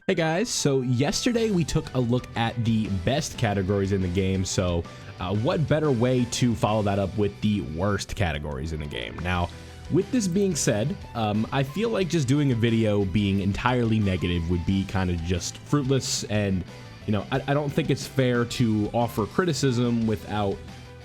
Hey guys, so yesterday we took a look at the best categories in the game, so what better way to follow that up with the worst categories in the game. Now, with this being said, I feel like just doing a video being entirely negative would be kind of just fruitless, and you know, I don't think it's fair to offer criticism without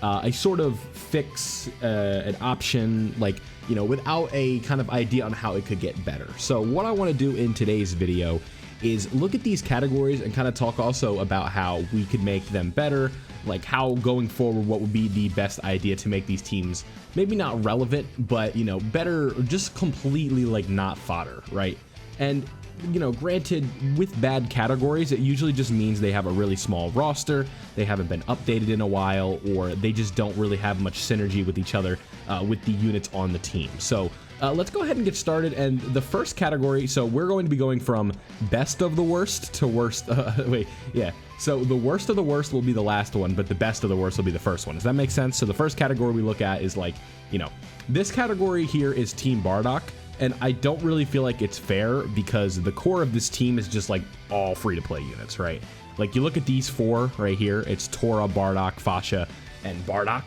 a sort of fix, an option, like, you know, without a kind of idea on how it could get better. So what I want to do in today's video is look at these categories and kind of talk also about how we could make them better, like how going forward, what would be the best idea to make these teams maybe not relevant, but, you know, better, just completely like not fodder, right? And, you know, granted, with bad categories, it usually just means they have a really small roster, they haven't been updated in a while, or they just don't really have much synergy with each other, with the units on the team. So let's go ahead and get started. And the first category, so we're going to be going from best of the worst to worst. So the worst of the worst will be the last one, but the best of the worst will be the first one. Does that make sense? So the first category we look at is like, you know, this category here is Team Bardock. And I don't really feel like it's fair because the core of this team is just like all free-to-play units, right? Like you look at these four right here, it's Tora, Bardock, Fasha, and Bardock,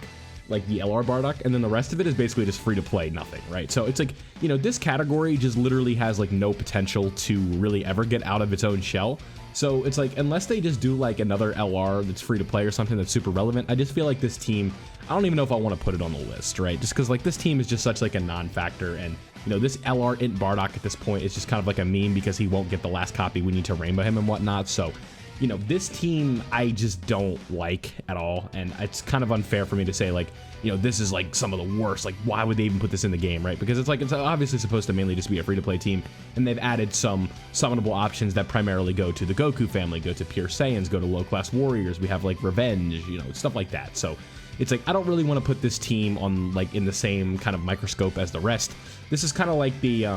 like the LR Bardock, and then the rest of it is basically just free-to-play nothing, right? So it's like, you know, this category just literally has like no potential to really ever get out of its own shell. So it's like, unless they just do like another LR that's free to play or something that's super relevant, I just feel like this team, I don't even know if I want to put it on the list, right? Just because like this team is just such like a non-factor, and you know, this LR int Bardock at this point is just kind of like a meme because he won't get the last copy. We need to rainbow him and whatnot. So, you know, this team I just don't like at all, and it's kind of unfair for me to say like, you know, this is like some of the worst. Like, why would they even put this in the game, right? Because it's like, it's obviously supposed to mainly just be a free-to-play team, and they've added some summonable options that primarily go to the Goku family, go to pure Saiyans, go to low-class warriors. We have like Revenge, you know, stuff like that. So it's like, I don't really want to put this team on like in the same kind of microscope as the rest. This is kind of like the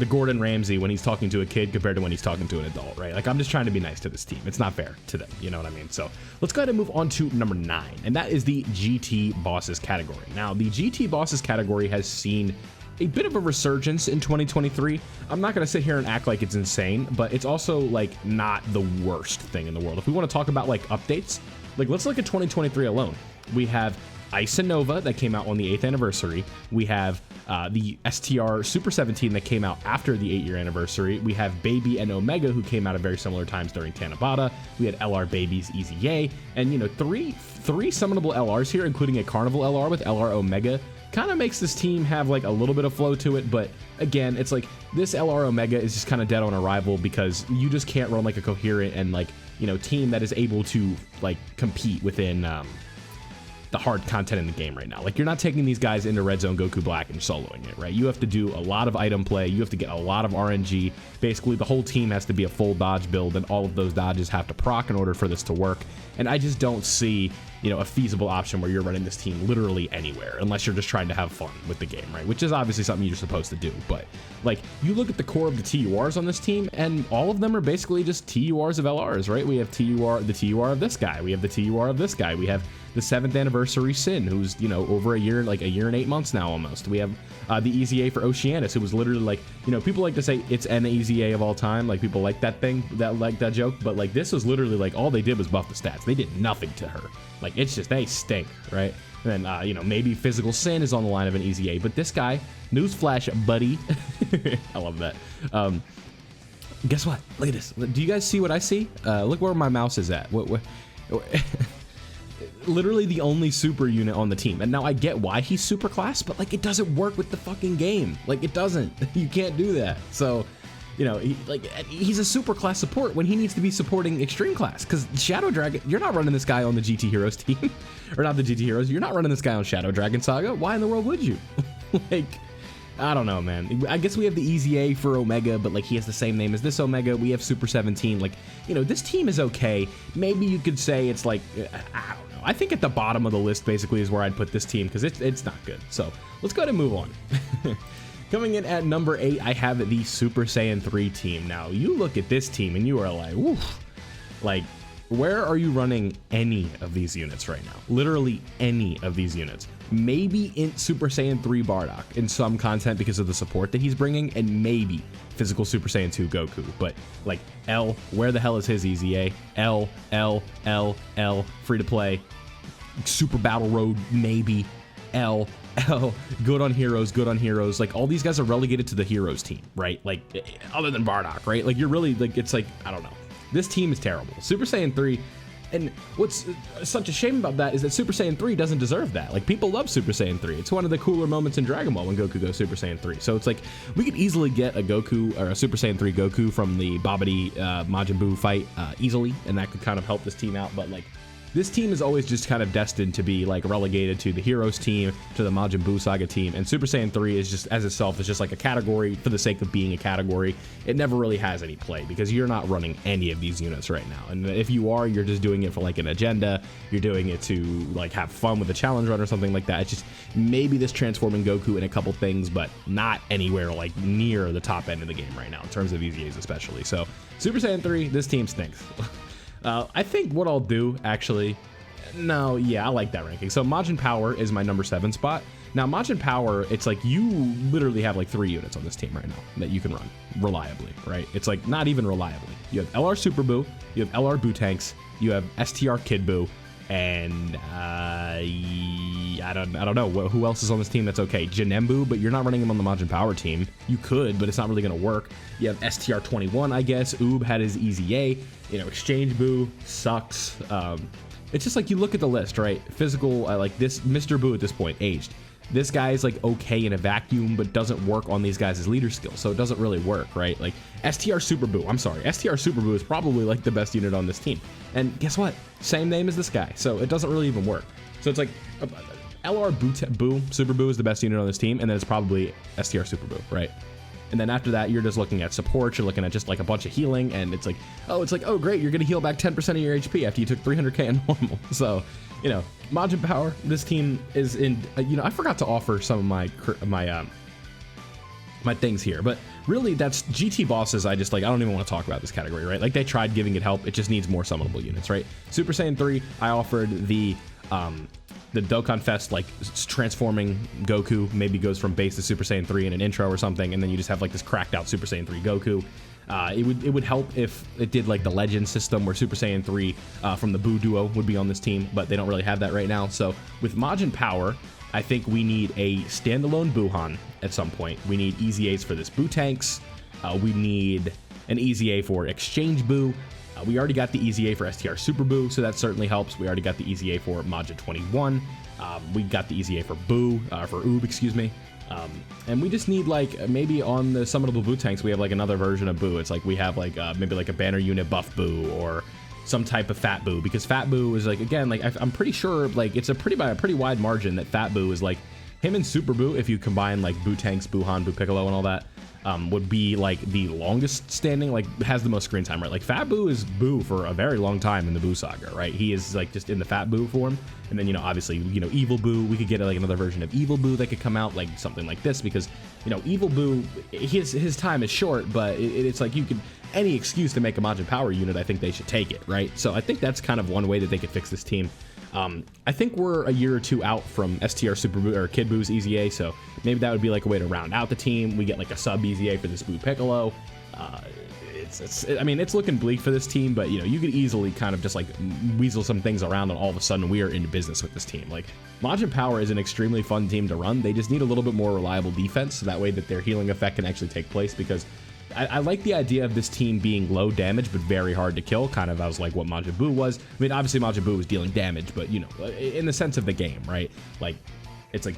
Gordon Ramsay when he's talking to a kid compared to when he's talking to an adult, right? Like, I'm just trying to be nice to this team. It's not fair to them, you know what I mean? So let's go ahead and move on to number 9, and that is the GT Bosses category. Now, the GT Bosses category has seen a bit of a resurgence in 2023. I'm not going to sit here and act like it's insane, but it's also like not the worst thing in the world. If we want to talk about like updates, like let's look at 2023 alone. We have Ice and Nova that came out on the 8th anniversary. We have the STR Super 17 that came out after the 8-year anniversary. We have Baby and Omega, who came out at very similar times during Tanabata. We had LR Babies, Easy A, and you know, three summonable LRs here, including a Carnival LR with LR Omega. Kind of makes this team have like a little bit of flow to it, but again, it's like this LR Omega is just kind of dead on arrival because you just can't run like a coherent and like, you know, team that is able to like compete within the hard content in the game right now. Like, you're not taking these guys into Red Zone Goku Black and soloing it, right? You have to do a lot of item play. You have to get a lot of RNG. Basically, the whole team has to be a full dodge build, and all of those dodges have to proc in order for this to work. And I just don't see, you know, a feasible option where you're running this team literally anywhere, unless you're just trying to have fun with the game, right? Which is obviously something you're supposed to do. But like, you look at the core of the TURs on this team, and all of them are basically just TURs of LRs, right? We have the TUR of this guy. We have the TUR of this guy. We have the 7th anniversary Sin, who's, you know, over a year, like a year and 8 months now almost. We have the Easy A for Oceanus, who was literally like, you know, people like to say it's an Easy A of all time. Like, people like that thing, like that joke. But like, this was literally like, all they did was buff the stats. They did nothing to her. Like, it's just, they stink, right? And then, you know, maybe Physical Sin is on the line of an Easy A. But this guy, newsflash, buddy. I love that. Guess what? Look at this. Do you guys see what I see? Look where my mouse is at. What literally the only super unit on the team. And now I get why he's super class, but like, it doesn't work with the fucking game. Like, it doesn't. You can't do that. So, you know, he's a super class support when he needs to be supporting extreme class, because Shadow Dragon, you're not running this guy on the GT Heroes team. Or not the GT Heroes, you're not running this guy on Shadow Dragon Saga. Why in the world would you? Like, I don't know, man. I guess we have the Easy A for Omega, but like, he has the same name as this Omega. We have Super 17. Like, you know, this team is okay. Maybe you could say it's like, I don't know. I think at the bottom of the list basically is where I'd put this team, because it's not good. So let's go ahead and move on. Coming in at number 8, I have the Super Saiyan 3 team. Now, you look at this team and you are like, oof. Like, where are you running any of these units right now? Literally any of these units. Maybe in Super Saiyan 3 Bardock in some content because of the support that he's bringing, and maybe physical Super Saiyan 2 Goku. But like L, where the hell is his EZA? L, free to play. Super Battle Road, maybe. L, good on heroes. Like all these guys are relegated to the heroes team, right? Like other than Bardock, right? Like you're really like, it's like, I don't know. This team is terrible. Super Saiyan 3, and what's such a shame about that is that Super Saiyan 3 doesn't deserve that. Like people love Super Saiyan 3. It's one of the cooler moments in Dragon Ball when Goku goes Super Saiyan 3. So it's like we could easily get a Goku or a Super Saiyan 3 Goku from the Babidi Majin Buu fight easily, and that could kind of help this team out. But like this team is always just kind of destined to be like relegated to the Heroes team, to the Majin Buu Saga team, and Super Saiyan 3 is just as itself is just like a category for the sake of being a category. It never really has any play because you're not running any of these units right now, and if you are, you're just doing it for like an agenda. You're doing it to like have fun with a challenge run or something like that. It's just maybe this transforming Goku in a couple things, but not anywhere like near the top end of the game right now in terms of EZAs especially. So Super Saiyan 3, this team stinks. I think what I'll do, actually, no, yeah, I like that ranking. So Majin Power is my number 7 spot. Now, Majin Power, it's like you literally have like 3 units on this team right now that you can run reliably, right? It's like not even reliably. You have LR Super Buu, you have LR Buu Tanks, you have STR Kid Buu, and I don't know who else is on this team that's okay. Janembu, but you're not running him on the Majin Power team. You could, but it's not really gonna work. You have STR21, I guess. Oob had his EZA. You know, Exchange Buu sucks. It's just like you look at the list, right? Physical, like this Mr. Buu at this point, aged. This guy is like okay in a vacuum, but doesn't work on these guys' leader skills, so it doesn't really work, right? Like STR Super Buu, I'm sorry, STR Super Buu is probably like the best unit on this team. And guess what? Same name as this guy, so it doesn't really even work. So it's like LR Buu, Super Buu is the best unit on this team, and then it's probably STR Super Buu, right? And then after that, you're just looking at support, you're looking at just like a bunch of healing, and it's like, oh great, you're gonna heal back 10% of your HP after you took 300k in normal. So, you know, Majin Power, this team is in, you know, I forgot to offer some of my things here, but really that's GT bosses. I don't even want to talk about this category, right? Like they tried giving it help, it just needs more summonable units, right? Super Saiyan 3, I offered the Dokkan Fest, like transforming Goku, maybe goes from base to Super Saiyan 3 in an intro or something, and then you just have like this cracked out Super Saiyan 3 Goku. It would help if it did like the legend system where Super Saiyan 3 from the Buu duo would be on this team, but they don't really have that right now. So with Majin Power, I think we need a standalone Buuhan at some point. We need EZAs for this Buu Tanks. We need an EZA for Exchange Buu. We already got the EZA for STR Super Buu, so that certainly helps. We already got the EZA for Majin 21. We got the EZA for Oob, excuse me. And we just need like maybe on the summonable Buu Tanks, we have like another version of Buu. It's like we have like maybe like a banner unit buff Buu or some type of Fat Buu, because Fat Buu is like, again, like I'm pretty sure like it's by a pretty wide margin that Fat Buu is like him and Super Buu, if you combine like Buu Tanks, Buuhan, Buu Piccolo, and all that. Would be like the longest standing, like has the most screen time, right? Like Fat Buu is Buu for a very long time in the Buu saga, right? He is like just in the Fat Buu form, and then, you know, obviously, you know, Evil Buu, we could get like another version of Evil Buu that could come out, like something like this, because, you know, Evil Buu, his time is short, but it's like you could, any excuse to make a Majin Power unit, I think they should take it, right? So I think that's kind of one way that they could fix this team. I think we're a year or two out from STR Super Buu or Kid Buu's EZA, so maybe that would be like a way to round out the team. We get like a sub EZA for this Buu Piccolo. I mean, it's looking bleak for this team, but, you know, you could easily kind of just like weasel some things around, and all of a sudden we are in business with this team. Like Majin Power is an extremely fun team to run. They just need a little bit more reliable defense, so that way that their healing effect can actually take place, because I like the idea of this team being low damage but very hard to kill, kind of as like what Majin Buu was. I mean, obviously Majin Buu was dealing damage, but, you know, in the sense of the game, right? Like, it's like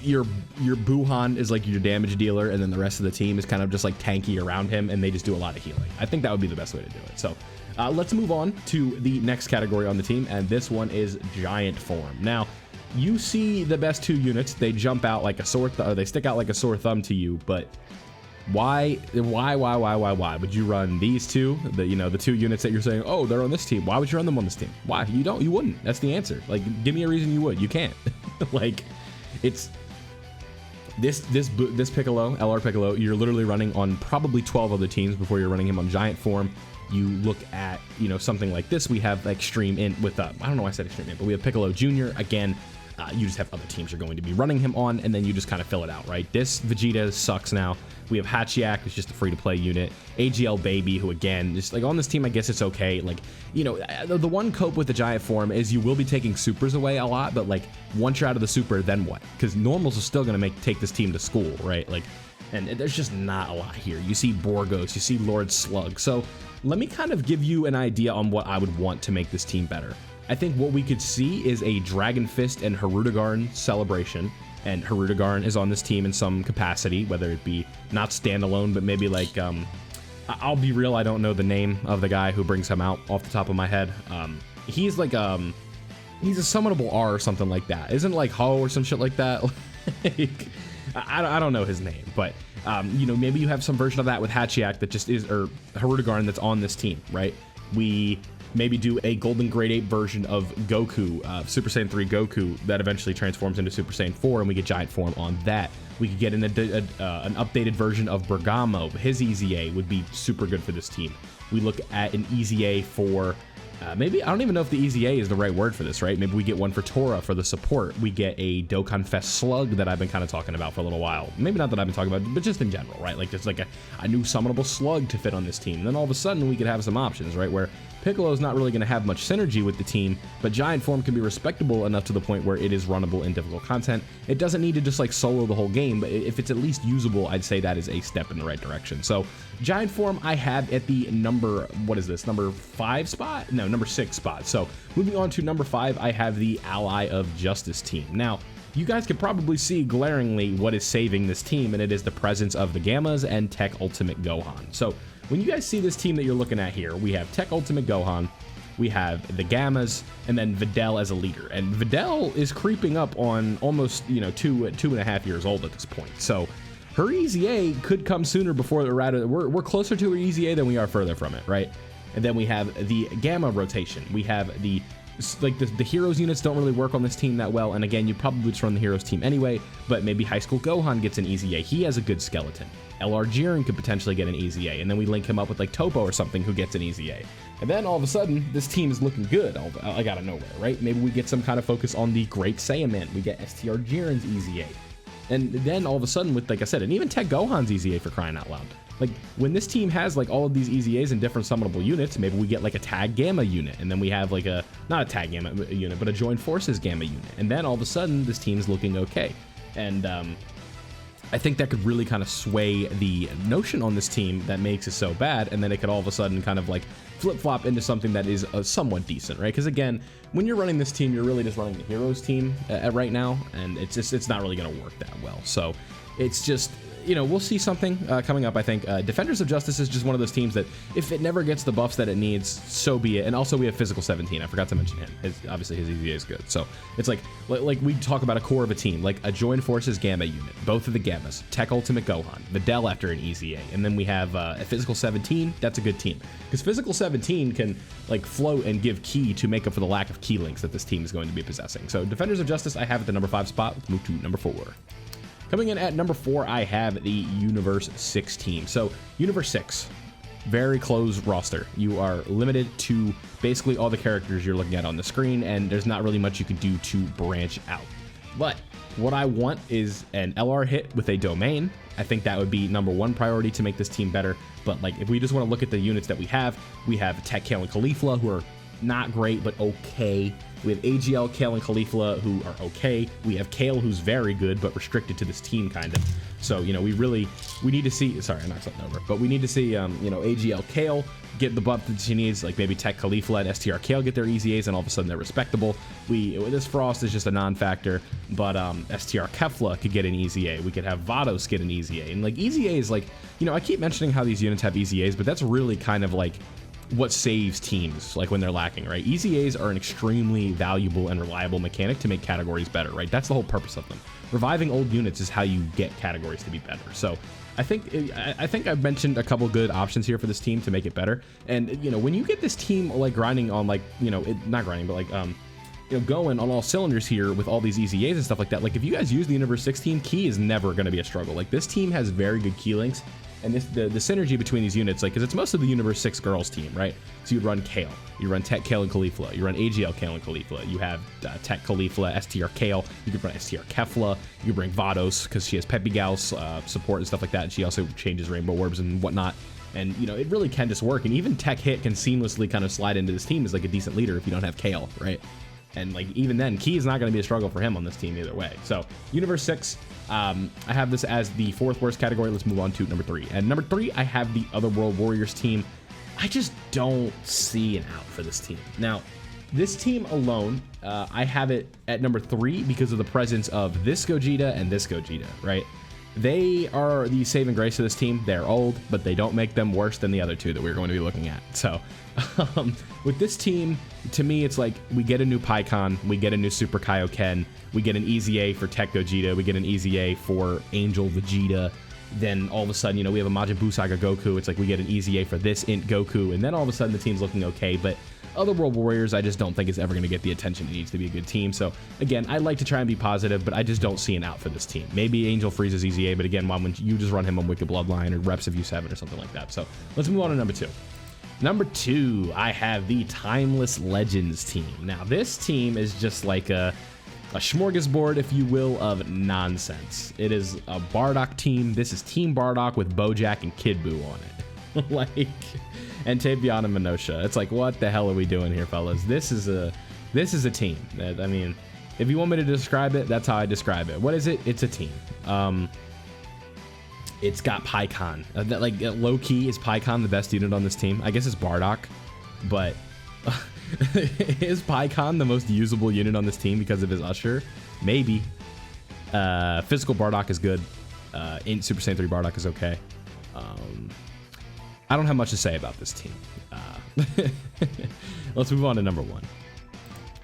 your Buuhan is like your damage dealer, and then the rest of the team is kind of just like tanky around him, and they just do a lot of healing. I think that would be the best way to do it. So let's move on to the next category on the team, and this one is Giant Form. Now, you see the best 2 units, they jump out like a sore they stick out like a sore thumb to you, but why would you run these two, the 2 units that you're saying, oh, they're on this team? Why would you run them on this team? Why? You wouldn't. That's the answer. Like, give me a reason you would. You can't. Like, This Piccolo, LR Piccolo, you're literally running on probably 12 other teams before you're running him on giant form. You look at, you know, something like this. We have Extreme Int with, I don't know why I said Extreme Int, but we have Piccolo Jr. Again, you just have other teams you're going to be running him on, and then you just kind of fill it out, right? This Vegeta sucks now. We have Hachiak, who's just a free-to-play unit. AGL Baby, who again, just like on this team, I guess it's okay. Like, you know, the one cope with the giant form is you will be taking supers away a lot, but like once you're out of the super, then what? Because normals are still going to take this team to school, right? Like, and there's just not a lot here. You see Borgos, you see Lord Slug. So let me kind of give you an idea on what I would want to make this team better. I think what we could see is a Dragon Fist and Harudegarn celebration, and Harudegarn is on this team in some capacity, whether it be not standalone, but maybe like, I'll be real, I don't know the name of the guy who brings him out off the top of my head. He's like, he's a summonable R or something like that. Isn't like Ho or some shit like that? Like, I don't know his name, but, you know, maybe you have some version of that with Hachiak that just is, or Harudegarn that's on this team, right? We maybe do a Golden Grade 8 version of Goku, Super Saiyan 3 Goku, that eventually transforms into Super Saiyan 4, and we get giant form on that. We could get an updated version of Bergamo. His EZA would be super good for this team. We look at an EZA for, maybe, I don't even know if the EZA is the right word for this, right? Maybe we get one for Tora for the support. We get a Dokkan Fest Slug that I've been kind of talking about for a little while. Maybe not that I've been talking about, but just in general, right? Like, just like a new summonable Slug to fit on this team. And then all of a sudden, we could have some options, right? Where Piccolo's not really going to have much synergy with the team, but giant form can be respectable enough to the point where it is runnable in difficult content. It doesn't need to just like solo the whole game, but if it's at least usable, I'd say that is a step in the right direction. So giant form I have at the number, what is this, number 5 spot? No, number 6 spot. So moving on to number 5, I have the Ally of Justice team. Now, you guys can probably see glaringly what is saving this team, and it is the presence of the Gammas and Tech Ultimate Gohan. So when you guys see this team that you're looking at here, we have Tech Ultimate Gohan, we have the Gammas, and then Videl as a leader. And Videl is creeping up on almost, you know, 2.5 years old at this point. So her EZA could come sooner before we're closer to her EZA than we are further from it, right? And then we have the Gamma rotation. We have the Heroes units don't really work on this team that well, and again, you probably just run the Heroes team anyway, but maybe High School Gohan gets an EZA. He has a good skeleton. LR Jiren could potentially get an EZA, and then we link him up with like Topo or something who gets an EZA. And then all of a sudden, this team is looking good like out of nowhere, right? Maybe we get some kind of focus on the Great Saiyaman. We get STR Jiren's EZA. And then all of a sudden with, like I said, and even Tech Gohan's EZA for crying out loud. Like, when this team has like all of these EZAs and different summonable units, maybe we get like a Tag Gamma unit, and then we have like not a Tag Gamma unit, but a Joined Forces Gamma unit. And then all of a sudden, this team's looking okay. And I think that could really kind of sway the notion on this team that makes it so bad, and then it could all of a sudden kind of like flip-flop into something that is somewhat decent, right? Because again, when you're running this team, you're really just running the Heroes team right now, and it's not really going to work that well. So it's just, you know, we'll see something coming up, I think. Defenders of Justice is just one of those teams that if it never gets the buffs that it needs, so be it. And also we have Physical 17. I forgot to mention him. Obviously his EZA is good. So it's like we talk about a core of a team, like a Joined Forces Gamma unit, both of the Gammas, Tech Ultimate Gohan, Videl after an EZA, and then we have a Physical 17. That's a good team. Because Physical 17 can like float and give ki to make up for the lack of key links that this team is going to be possessing. So Defenders of Justice I have at the number 5 spot. Let's move to number 4. Coming in at number 4, I have the Universe 6 team. So Universe 6, very close roster. You are limited to basically all the characters you're looking at on the screen, and there's not really much you can do to branch out. But what I want is an LR hit with a domain. I think that would be number 1 priority to make this team better. But like, if we just want to look at the units that we have Tech, Kale, and Caulifla, who are not great, but okay. We have AGL, Kale, and Caulifla, who are okay. We have Kale, who's very good, but restricted to this team, kind of. So, you know, we need to see, sorry, I knocked something over, but we need to see, you know, AGL, Kale get the buff that she needs, like maybe Tech, Caulifla, and STR Kale get their EZAs, and all of a sudden they're respectable. This Frost is just a non-factor, but STR Kefla could get an EZA. We could have Vados get an EZA. And like, EZAs, like, you know, I keep mentioning how these units have EZAs, but that's really kind of like what saves teams, like when they're lacking, right? EZAs are an extremely valuable and reliable mechanic to make categories better, right? That's the whole purpose of them. Reviving old units is how you get categories to be better. So I think I've mentioned a couple good options here for this team to make it better. And you know, when you get this team like grinding on, like, you know, not grinding, but like going on all cylinders here with all these EZAs and stuff like that. Like, if you guys use the Universe 6 team, key is never going to be a struggle. Like, this team has very good key links, and the synergy between these units, like, because it's most of the Universe 6 girls team, right? So you'd run Kale, you run Tech Kale and Caulifla, you run AGL Kale and Caulifla, you have Tech Caulifla, STR Kale, you could run STR Kefla, you bring Vados because she has Peppy Gal's support and stuff like that, and she also changes Rainbow Orbs and whatnot. And, it really can just work. And even Tech Hit can seamlessly kind of slide into this team as, like, a decent leader if you don't have Kale, right? And, like, even then, Key is not going to be a struggle for him on this team either way. So, Universe 6, I have this as the 4th worst category. Let's move on to number 3. And number 3, I have the Otherworld Warriors team. I just don't see an out for this team. Now, this team alone, I have it at number 3 because of the presence of this Gogeta and this Gogeta, right? They are the saving grace of this team. They're old, but they don't make them worse than the other two that we're going to be looking at. So with this team, to me, it's like we get a new Pikkon, we get a new Super Kaioken, we get an EZA for Tech Gogeta, we get an EZA for Angel Vegeta. Then all of a sudden, we have a Majin Buu Saga Goku. It's like we get an EZA for this Int Goku, and then all of a sudden the team's looking okay. But Otherworld Warriors, I just don't think is ever going to get the attention it needs to be a good team. So again, I like to try and be positive, but I just don't see an out for this team. Maybe Angel freezes EZA, but again, when you just run him on Wicked Bloodline or Reps of U7 or something like that. So let's move on to number 2. Number 2, I have the Timeless Legends team. Now this team is just like a smorgasbord, if you will, of nonsense. It is a Bardock team. This is Team Bardock with Bojack and Kid Buu on it. Like, and Tapion and Minosha. It's like, what the hell are we doing here, fellas? This is a team. I mean, if you want me to describe it, that's how I describe it. What is it? It's a team. It's got Pikkon. Like, low key, is Pikkon the best unit on this team? I guess it's Bardock, but is Pikkon the most usable unit on this team because of his Usher? Maybe. Physical Bardock is good. Int Super Saiyan 3 Bardock is okay. I don't have much to say about this team. Let's move on to number 1.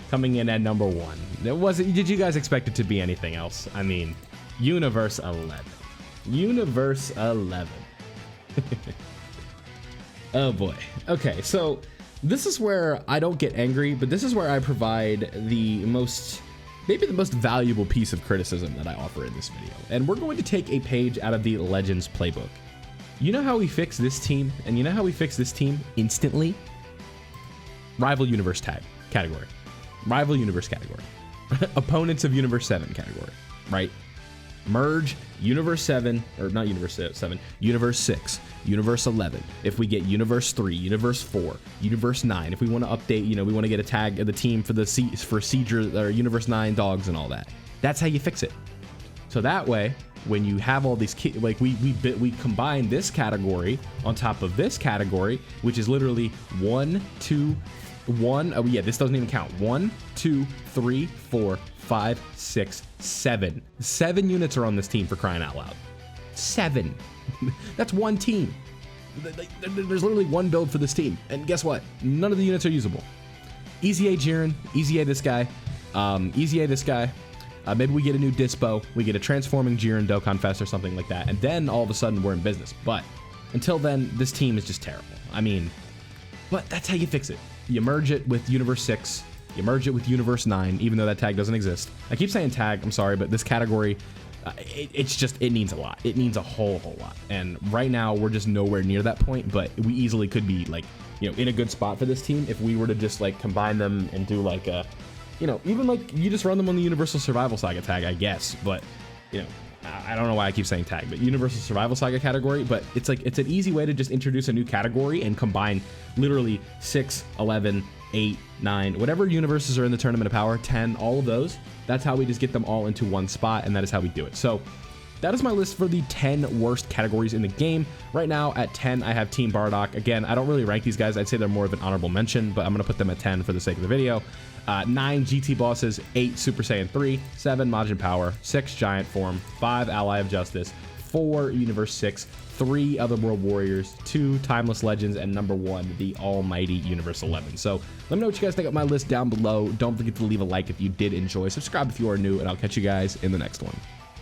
Coming in at number 1. Did you guys expect it to be anything else? I mean, Universe 11. Universe 11. Oh boy. Okay, so this is where I don't get angry, but this is where I provide maybe the most valuable piece of criticism that I offer in this video. And we're going to take a page out of the Legends playbook. You know how we fix this team? And you know how we fix this team instantly? Rival Universe category. Rival Universe category. Opponents of Universe 7 category, right? Merge Universe 7, or not Universe 7, Universe 6, Universe 11. If we get Universe 3, Universe 4, Universe 9, if we want to update, we want to get a tag of the team for Seedra or Universe 9 dogs and all that. That's how you fix it. So that way, when you have all these like we combine this category on top of this category, which is literally 1, 2, 1. Oh yeah, this doesn't even count. 1, 2, 3, 4, 5, 6, 7. 7 units are on this team, for crying out loud. 7. That's one team. There's literally one build for this team, and guess what? None of the units are usable. EZA Jiren, EZA this guy, EZA this guy. Maybe we get a new Dispo, we get a transforming Jiren Dokkan Fest or something like that, and then all of a sudden we're in business. But until then, this team is just terrible. I mean, but that's how you fix it. You merge it with Universe 6, you merge it with Universe 9, even though that tag doesn't exist. I keep saying tag, I'm sorry, but this category, it needs a lot. It needs a whole lot. And right now, we're just nowhere near that point, but we easily could be, like, in a good spot for this team if we were to just, like, combine them and do, like, a, even, like, you just run them on the Universal Survival Saga tag, I guess, but, I don't know why I keep saying tag, but Universal Survival Saga category, but it's like, it's an easy way to just introduce a new category and combine literally 6, 11, 8, 9, whatever universes are in the Tournament of Power, 10, all of those. That's how we just get them all into one spot, and that is how we do it. So that is my list for the 10 worst categories in the game. Right now at 10, I have Team Bardock. Again, I don't really rank these guys. I'd say they're more of an honorable mention, but I'm going to put them at 10 for the sake of the video. 9 GT bosses, 8 Super Saiyan 3, 7 Majin Power, 6 Giant Form, 5 Ally of Justice, 4 Universe 6, 3 Otherworld Warriors, 2 Timeless Legends, and number 1, the almighty Universe 11. So let me know what you guys think of my list down below. Don't forget to leave a like if you did enjoy. Subscribe if you are new, and I'll catch you guys in the next one.